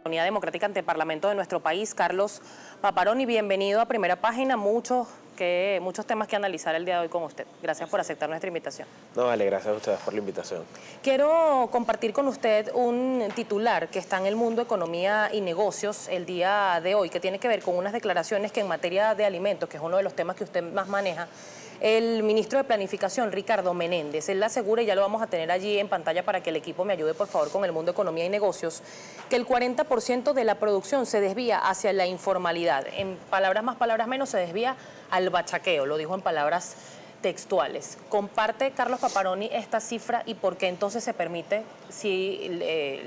Unidad Democrática ante el Parlamento de nuestro país, Carlos Paparoni. Bienvenido a Primera Página. Muchos temas que analizar el día de hoy con usted. Gracias por aceptar nuestra invitación. No, vale, gracias a ustedes por la invitación. Quiero compartir con usted un titular que está en el Mundo Economía y Negocios el día de hoy, que tiene que ver con unas declaraciones que en materia de alimentos, que es uno de los temas que usted más maneja, el ministro de Planificación, Ricardo Menéndez, él asegura, y ya lo vamos a tener allí en pantalla para que el equipo me ayude por favor con el Mundo Economía y Negocios, que el 40% de la producción se desvía hacia la informalidad. En palabras más, palabras menos, se desvía al bachaqueo, lo dijo en palabras textuales. ¿Comparte Carlos Paparoni esta cifra y por qué entonces se permite si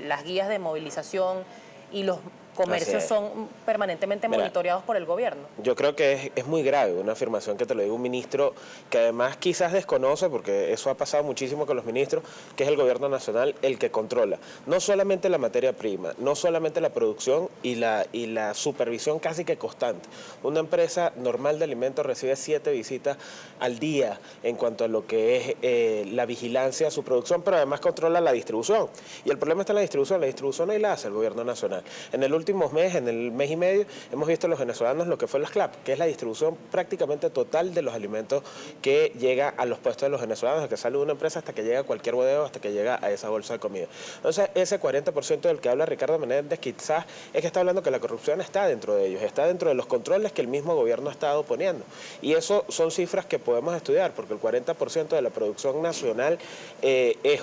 las guías de movilización y los comercios son permanentemente monitoreados por el gobierno? Yo creo que es muy grave una afirmación que te lo diga un ministro que además quizás desconoce, porque eso ha pasado muchísimo con los ministros, que es el gobierno nacional el que controla no solamente la materia prima, no solamente la producción y la supervisión casi que constante. Una empresa normal de alimentos recibe 7 visitas al día en cuanto a lo que es la vigilancia de su producción, pero además controla la distribución. Y el problema está en la distribución ahí la hace el gobierno nacional. En el últimos meses, en el mes y medio, hemos visto los venezolanos lo que fue las CLAP, que es la distribución prácticamente total de los alimentos que llega a los puestos de los venezolanos, desde que sale de una empresa hasta que llega a cualquier bodega, hasta que llega a esa bolsa de comida. Entonces, ese 40% del que habla Ricardo Menéndez, quizás es que está hablando que la corrupción está dentro de ellos, está dentro de los controles que el mismo gobierno ha estado poniendo. Y eso son cifras que podemos estudiar, porque el 40% de la producción nacional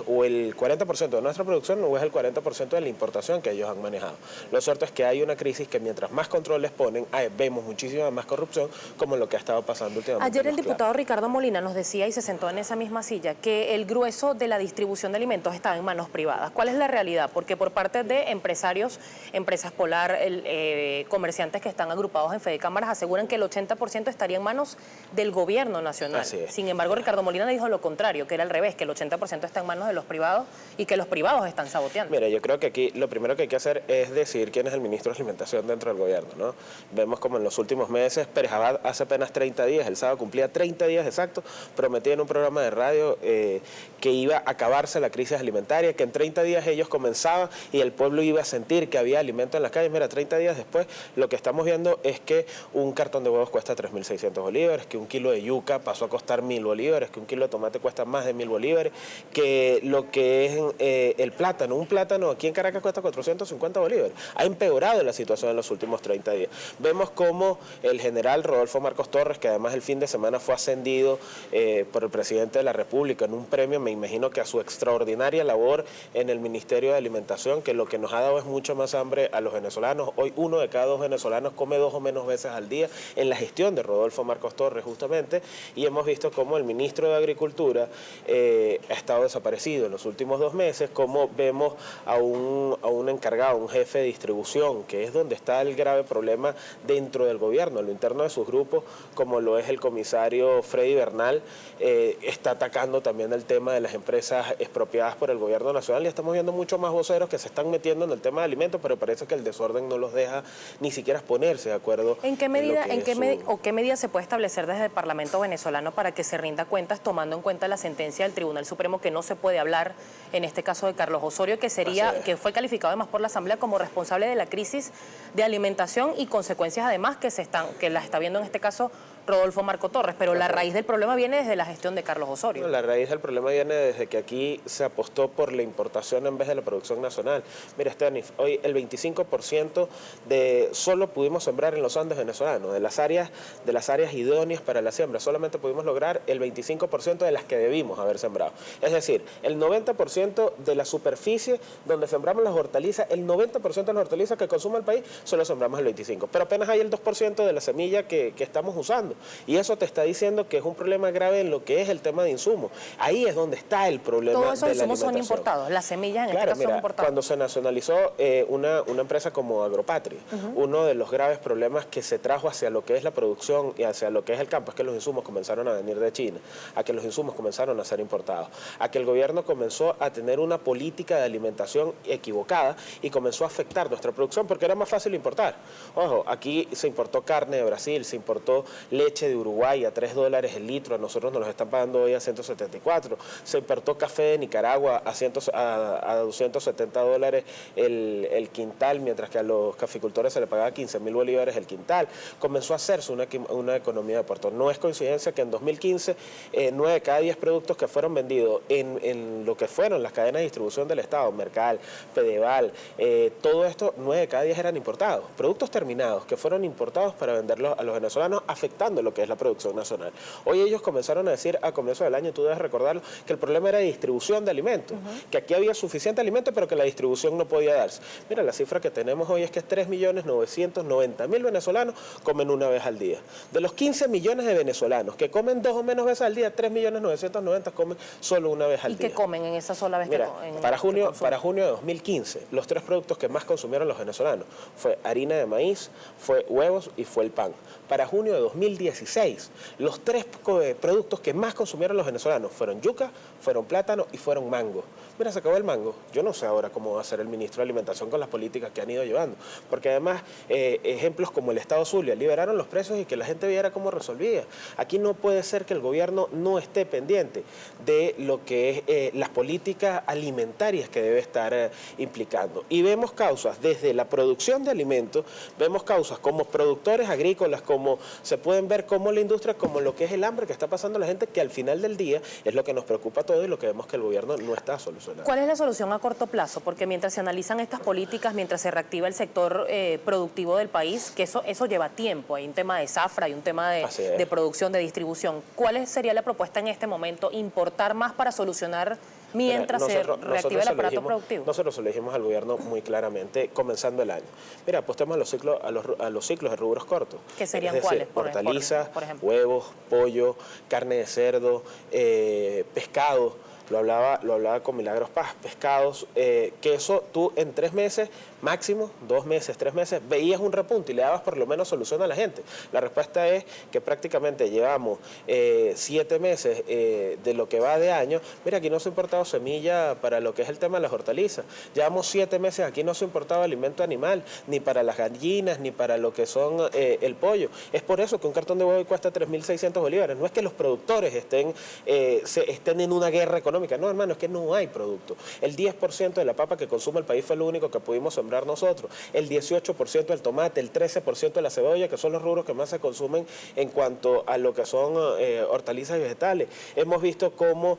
o el 40% de nuestra producción o es el 40% de la importación que ellos han manejado. Lo cierto es que hay una crisis que mientras más controles ponen, vemos muchísima más corrupción, como lo que ha estado pasando últimamente. Ayer el diputado Ricardo Molina nos decía, y se sentó en esa misma silla, que el grueso de la distribución de alimentos estaba en manos privadas. ¿Cuál es la realidad? Porque por parte de empresarios, Empresas Polar, comerciantes que están agrupados en Fedecámaras, aseguran que el 80% estaría en manos del gobierno nacional. Sin embargo, Ricardo Molina dijo lo contrario, que era al revés, que el 80% está en manos de los privados y que los privados están saboteando. Mira, yo creo que aquí lo primero que hay que hacer es decir quién es el ministro de Alimentación dentro del gobierno, ¿no? Vemos como en los últimos meses, Pérez Abad hace apenas 30 días, el sábado cumplía 30 días exactos, prometía en un programa de radio que iba a acabarse la crisis alimentaria, que en 30 días ellos comenzaban y el pueblo iba a sentir que había alimento en las calles. Mira, 30 días después lo que estamos viendo es que un cartón de huevos cuesta 3.600 bolívares, que un kilo de yuca pasó a costar 1.000 bolívares, que un kilo de tomate cuesta más de 1.000 bolívares, que lo que es el plátano, un plátano aquí en Caracas cuesta 450 bolívares. Ha empeorado la situación en los últimos 30 días. Vemos cómo el general Rodolfo Marcos Torres, que además el fin de semana fue ascendido por el presidente de la República en un premio, me imagino que a su extraordinaria labor en el Ministerio de Alimentación, que lo que nos ha dado es mucho más hambre a los venezolanos. Hoy 1 de cada 2 venezolanos come 2 o menos veces al día en la gestión de Rodolfo Marcos Torres justamente, y hemos visto cómo el ministro de Agricultura ha estado desaparecido en los últimos 2 meses, cómo vemos a un encargado, un jefe de distribución, que es donde está el grave problema dentro del gobierno, en lo interno de sus grupos, como lo es el comisario Freddy Bernal, está atacando también el tema de las empresas expropiadas por el gobierno nacional, y estamos viendo muchos más voceros que se están metiendo en el tema de alimentos, pero parece que el desorden no los deja ni siquiera ponerse de acuerdo. ¿En qué medida, qué medida se puede establecer desde el Parlamento venezolano para que se rinda cuentas tomando en cuenta la sentencia del Tribunal Supremo, que no se puede hablar, en este caso de Carlos Osorio, que fue calificado además por la Asamblea como responsable de la crisis de alimentación y consecuencias además que las está viendo en este caso Rodolfo Marcos Torres, pero la raíz del problema viene desde la gestión de Carlos Osorio? La raíz del problema viene desde que aquí se apostó por la importación en vez de la producción nacional. Mira, Estebanís, hoy el 25% solo pudimos sembrar en los Andes venezolanos, de las áreas idóneas para la siembra, solamente pudimos lograr el 25% de las que debimos haber sembrado. Es decir, el 90% de la superficie donde sembramos las hortalizas, el 90% de las hortalizas que consume el país, solo sembramos el 25%, pero apenas hay el 2% de la semilla que estamos usando. Y eso te está diciendo que es un problema grave en lo que es el tema de insumos. Ahí es donde está el problema de la alimentación. Todos esos insumos son importados, las semillas en este caso son importadas. Cuando se nacionalizó una empresa como Agropatria, uno de los graves problemas que se trajo hacia lo que es la producción y hacia lo que es el campo es que los insumos comenzaron a venir de China, a que los insumos comenzaron a ser importados, a que el gobierno comenzó a tener una política de alimentación equivocada y comenzó a afectar nuestra producción porque era más fácil importar. Ojo, aquí se importó carne de Brasil, se importó leche leche de Uruguay a $3 el litro, a nosotros nos los están pagando hoy a 174. Se importó café de Nicaragua a $270 el quintal, mientras que a los caficultores se le pagaba 15.000 bolívares el quintal. Comenzó a hacerse una economía de puerto. No es coincidencia que en 2015 9 de cada 10 productos que fueron vendidos en lo que fueron las cadenas de distribución del Estado, Mercal, Pedeval, todo esto, 9 de cada 10 eran importados. Productos terminados que fueron importados para venderlos a los venezolanos, afectando lo que es la producción nacional. Hoy ellos comenzaron a decir a comienzo del año, tú debes recordarlo, que el problema era de distribución de alimentos, que aquí había suficiente alimento, pero que la distribución no podía darse. Mira, la cifra que tenemos hoy es que 3.990.000 venezolanos comen una vez al día. De los 15 millones de venezolanos que comen 2 o menos veces al día, 3.990.000 comen solo una vez al día. ¿Y qué comen en esa sola vez? Mira, para junio de 2015, los 3 productos que más consumieron los venezolanos fue harina de maíz, fue huevos y fue el pan. Para junio de 2016, los 3 productos que más consumieron los venezolanos fueron yuca, fueron plátano y fueron mango. Mira, se acabó el mango. Yo no sé ahora cómo va a ser el ministro de Alimentación con las políticas que han ido llevando, porque además ejemplos como el Estado Zulia liberaron los precios y que la gente viera cómo resolvía. Aquí no puede ser que el gobierno no esté pendiente de lo que es las políticas alimentarias que debe estar implicando. Y vemos causas desde la producción de alimentos, vemos causas como productores agrícolas, como se pueden ver como la industria, como lo que es el hambre que está pasando a la gente, que al final del día es lo que nos preocupa a todos y lo que vemos que el gobierno no está solucionando. ¿Cuál es la solución a corto plazo? Porque mientras se analizan estas políticas, mientras se reactiva el sector productivo del país, que eso lleva tiempo, hay un tema de zafra, hay un tema de producción, de distribución. ¿Cuál sería la propuesta en este momento? ¿Importar más para solucionar mientras se reactiva el aparato productivo? Nosotros se lo dijimos al gobierno muy claramente comenzando el año. Mira, apostemos a los ciclos de rubros cortos. ¿Qué serían es decir, cuáles? Hortalizas, por ejemplo. huevos, pollo, carne de cerdo, pescado. Lo hablaba con Milagros Paz, pescados, que eso tú en 3 meses, máximo 2 meses, 3 meses, veías un repunte y le dabas por lo menos solución a la gente. La respuesta es que prácticamente llevamos 7 meses de lo que va de año. Mira, aquí no se ha importado semilla para lo que es el tema de las hortalizas. Llevamos 7 meses, aquí no se ha importado alimento animal, ni para las gallinas, ni para lo que son el pollo. Es por eso que un cartón de huevo cuesta 3.600 bolívares. No es que los productores estén en una guerra económica. No, hermano, es que no hay producto. El 10% de la papa que consume el país fue lo único que pudimos sembrar nosotros. El 18% del tomate, el 13% de la cebolla, que son los rubros que más se consumen en cuanto a lo que son hortalizas y vegetales. Hemos visto cómo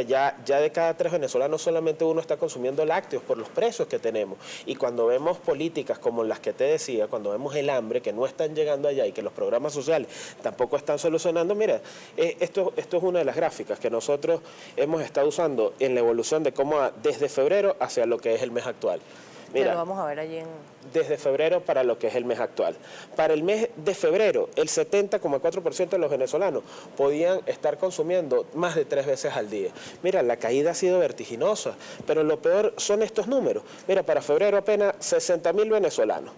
ya de cada 3 venezolanos solamente uno está consumiendo lácteos por los precios que tenemos. Y cuando vemos políticas como las que te decía, cuando vemos el hambre, que no están llegando allá y que los programas sociales tampoco están solucionando, mira, esto es una de las gráficas que nosotros hemos estado usando en la evolución de cómo desde febrero hacia lo que es el mes actual. Mira, lo vamos a ver allí desde febrero para lo que es el mes actual. Para el mes de febrero, el 70,4% de los venezolanos podían estar consumiendo más de 3 veces al día. Mira, la caída ha sido vertiginosa, pero lo peor son estos números. Mira, para febrero apenas 60.000 venezolanos.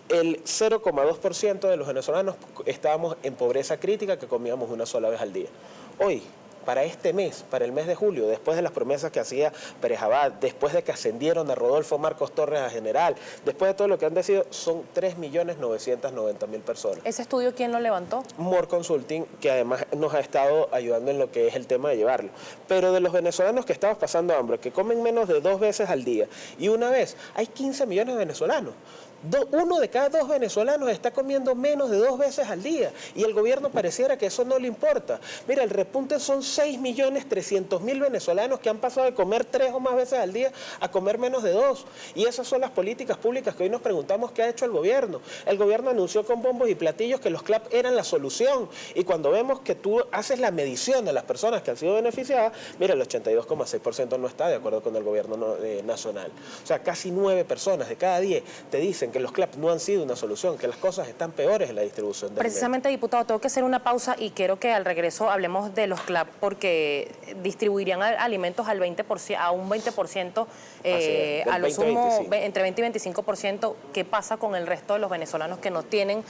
El 0,2% de los venezolanos estábamos en pobreza crítica, que comíamos una sola vez al día. Hoy, para este mes, para el mes de julio, después de las promesas que hacía Pérez Abad, después de que ascendieron a Rodolfo Marcos Torres a general, después de todo lo que han decidido, son 3.990.000 personas. ¿Ese estudio quién lo levantó? More Consulting, que además nos ha estado ayudando en lo que es el tema de llevarlo. Pero de los venezolanos que estamos pasando hambre, que comen menos de 2 veces al día, y una vez, hay 15 millones de venezolanos. 1 de cada 2 venezolanos está comiendo menos de 2 veces al día y el gobierno pareciera que eso no le importa. Mira, el repunte son 6.300.000 venezolanos que han pasado de comer 3 o más veces al día a comer menos de 2. Y esas son las políticas públicas que hoy nos preguntamos qué ha hecho el gobierno. El gobierno anunció con bombos y platillos que los CLAP eran la solución y cuando vemos que tú haces la medición de las personas que han sido beneficiadas, mira, el 82,6% no está de acuerdo con el gobierno nacional. O sea, casi 9 personas de cada 10 te dicen que los CLAP no han sido una solución, que las cosas están peores en la distribución de Precisamente, alimentos. diputado, tengo que hacer una pausa y quiero que al regreso hablemos de los CLAP porque distribuirían alimentos al 20%, a un 20%, a lo sumo entre 20 y 25%. ¿Qué pasa con el resto de los venezolanos que no tienen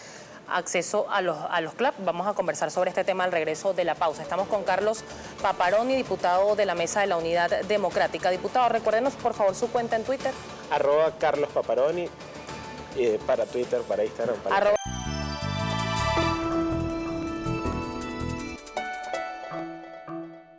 acceso a los CLAP? Vamos a conversar sobre este tema al regreso de la pausa. Estamos con Carlos Paparoni, diputado de la Mesa de la Unidad Democrática. Diputado, recuérdenos por favor su cuenta en Twitter. @Carlos Paparoni. Para Twitter, para Instagram, para...